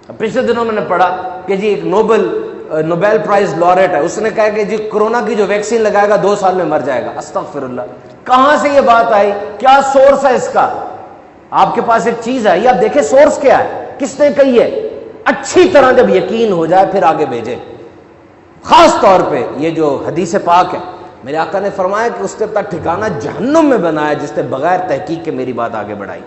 پچھلے دنوں میں نے پڑھا کہ جی ایک نوبیل پرائز لوریٹ ہے، اس نے کہا کہ جی کورونا کی جو ویکسین لگائے گا 2 سال میں مر جائے گا۔ استغفر اللہ، کہاں سے یہ بات آئی؟ کیا سورس ہے اس کا؟ آپ کے پاس ایک چیز آئی، آپ دیکھیں سورس کیا ہے، کس نے کہی ہے، اچھی طرح جب یقین ہو جائے پھر آگے بھیجیں۔ خاص طور پہ یہ جو حدیث پاک ہے، میرے آقا نے فرمایا کہ اس نے اپنا ٹھکانہ جہنم میں بنایا جس نے بغیر تحقیق کے میری بات آگے بڑھائی۔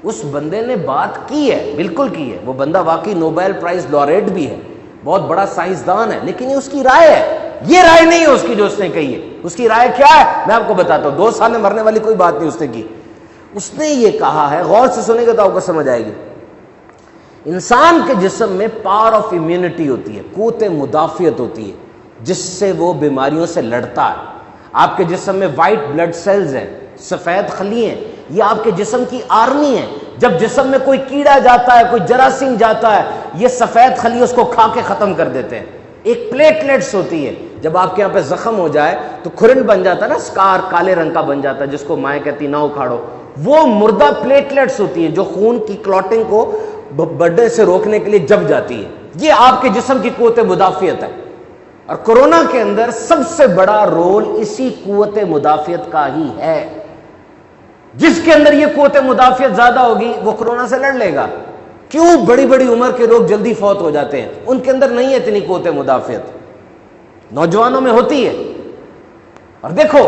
اس بندے نے بات کی ہے، بالکل کی ہے، وہ بندہ واقعی نوبیل پرائز لوریٹ بھی ہے، بہت بڑا سائنسدان ہے، لیکن یہ اس کی رائے ہے، یہ رائے نہیں ہے اس کی جو اس نے کہی ہے۔ اس کی رائے کیا ہے میں آپ کو بتاتا ہوں، 2 سال میں مرنے والی کوئی بات نہیں اس نے کی۔ اس نے یہ کہا ہے، غور سے سنیں گے تو آپ کو سمجھ آئے گی، انسان کے جسم میں پاور آف امیونٹی ہوتی ہے، قوت مدافعت ہوتی ہے جس سے وہ بیماریوں سے لڑتا ہے۔ آپ کے جسم میں وائٹ بلڈ سیلز ہیں، سفید خلی ہیں، یہ آپ کے جسم کی آرمی ہے۔ جب جسم میں کوئی کیڑا جاتا ہے، کوئی جراثیم جاتا ہے، یہ سفید خلی اس کو کھا کے ختم کر دیتے ہیں۔ ایک پلیٹلیٹس ہوتی ہے، جب آپ کے یہاں پہ زخم ہو جائے تو کھرن بن جاتا ہے نا، سکار کالے رنگ کا بن جاتا ہے جس کو مائیں کہتی نہ اکھاڑو، وہ مردہ پلیٹلیٹس ہوتی ہیں جو خون کی کلوٹنگ کو بڑھنے سے روکنے کے لیے جم جاتی ہے۔ یہ آپ کے جسم کی قوت مدافعت ہے، اور کورونا کے اندر سب سے بڑا رول اسی قوت مدافعت کا ہی ہے۔ جس کے اندر یہ قوت مدافعت زیادہ ہوگی وہ کورونا سے لڑ لے گا۔ کیوں بڑی بڑی عمر کے لوگ جلدی فوت ہو جاتے ہیں؟ ان کے اندر نہیں ہے اتنی قوت مدافعت، نوجوانوں میں ہوتی ہے۔ اور دیکھو،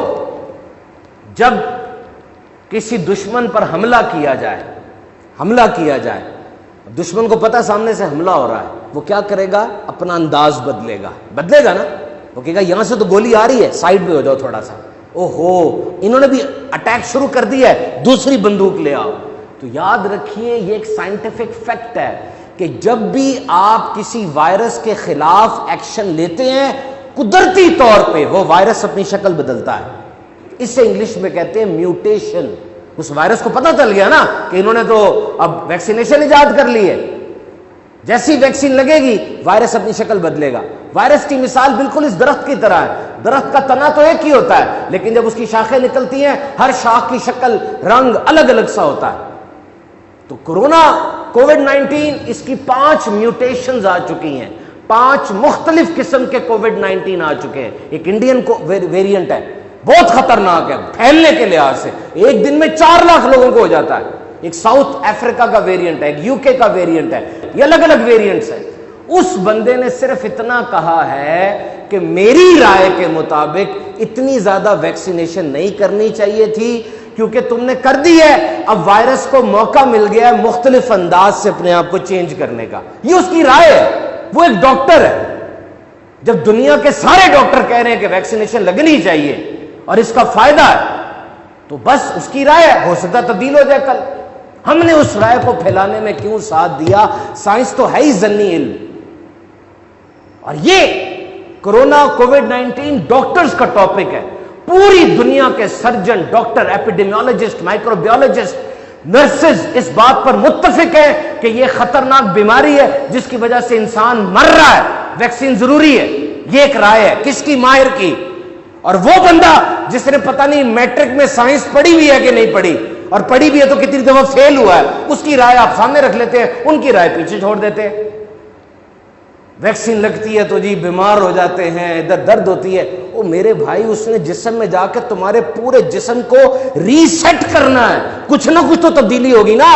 جب کسی دشمن پر حملہ کیا جائے، دشمن کو پتا سامنے سے حملہ ہو رہا ہے، وہ کیا کرے گا؟ اپنا انداز بدلے گا نا، وہ کہے گا یہاں سے تو گولی آ رہی ہے، سائڈ پہ ہو جاؤ تھوڑا سا، اوہو انہوں نے بھی اٹیک شروع کر دیا ہے، دوسری بندوق لے آؤ۔ تو یاد رکھیے یہ ایک سائنٹیفک فیکٹ ہے کہ جب بھی آپ کسی وائرس کے خلاف ایکشن لیتے ہیں، قدرتی طور پہ وہ وائرس اپنی شکل بدلتا ہے۔ اسے انگلش میں کہتے ہیں میوٹیشن۔ اس وائرس کو پتہ چل گیا نا کہ انہوں نے تو اب ویکسینیشن ایجاد کر لی ہے، جیسی ویکسین لگے گی وائرس اپنی شکل بدلے گا۔ وائرس کی مثال بالکل اس درخت کی طرح ہے، درخت کا تنا تو ایک ہی ہوتا ہے، لیکن جب اس کی شاخیں نکلتی ہیں ہر شاخ کی شکل رنگ الگ الگ سا ہوتا ہے۔ تو کورونا کووڈ-19 اس کی 5 میوٹیشنز آ چکی ہیں، 5 مختلف قسم کے کووڈ-19 آ چکے ہیں۔ ایک انڈین ویریئنٹ ہے، بہت خطرناک ہے پھیلنے کے لحاظ سے، ایک دن میں 4 لاکھ لوگوں کو ہو جاتا ہے۔ ایک ساؤتھ افریقہ کا ویریئنٹ ہے، ایک یوکے کا ویریئنٹ ہے، یہ الگ الگ ویریئنٹس ہیں۔ اس بندے نے صرف اتنا کہا ہے کہ میری رائے کے مطابق اتنی زیادہ ویکسینیشن نہیں کرنی چاہیے تھی کیونکہ تم نے کر دی ہے، اب وائرس کو موقع مل گیا ہے مختلف انداز سے اپنے آپ کو چینج کرنے کا۔ یہ اس کی رائے ہے، وہ ایک ڈاکٹر ہے۔ جب دنیا کے سارے ڈاکٹر کہہ رہے ہیں کہ ویکسینیشن لگنی چاہیے اور اس کا فائدہ ہے، تو بس اس کی رائے ہے، ہو سکتا تبدیل ہو جائے کل۔ ہم نے اس رائے کو پھیلانے میں کیوں ساتھ دیا؟ سائنس تو ہے ہی ضمنی علم، اور یہ کورونا کووڈ-19 ڈاکٹرز کا ٹاپک ہے۔ پوری دنیا کے سرجن، ڈاکٹر، ایپیڈیمیولوجسٹ، مائکروبیولوجسٹ، نرسز اس بات پر متفق ہیں کہ یہ خطرناک بیماری ہے جس کی وجہ سے انسان مر رہا ہے، ویکسین ضروری ہے۔ یہ ایک رائے ہے، کس کی؟ ماہر کی۔ اور وہ بندہ جس نے پتہ نہیں میٹرک میں سائنس پڑھی ہوئی ہے کہ نہیں پڑھی، اور پڑھی بھی ہے تو کتنی دفعہ فیل ہوا ہے، اس کی رائے آپ سامنے رکھ لیتے ہیں، ان کی رائے پیچھے چھوڑ دیتے ہیں۔ ویکسین لگتی ہے تو جی بیمار ہو جاتے ہیں، ادھر درد ہوتی ہے۔ او میرے بھائی، اس نے جسم میں جا کے تمہارے پورے جسم کو ریسیٹ کرنا ہے، کچھ نہ کچھ تو تبدیلی ہوگی نا۔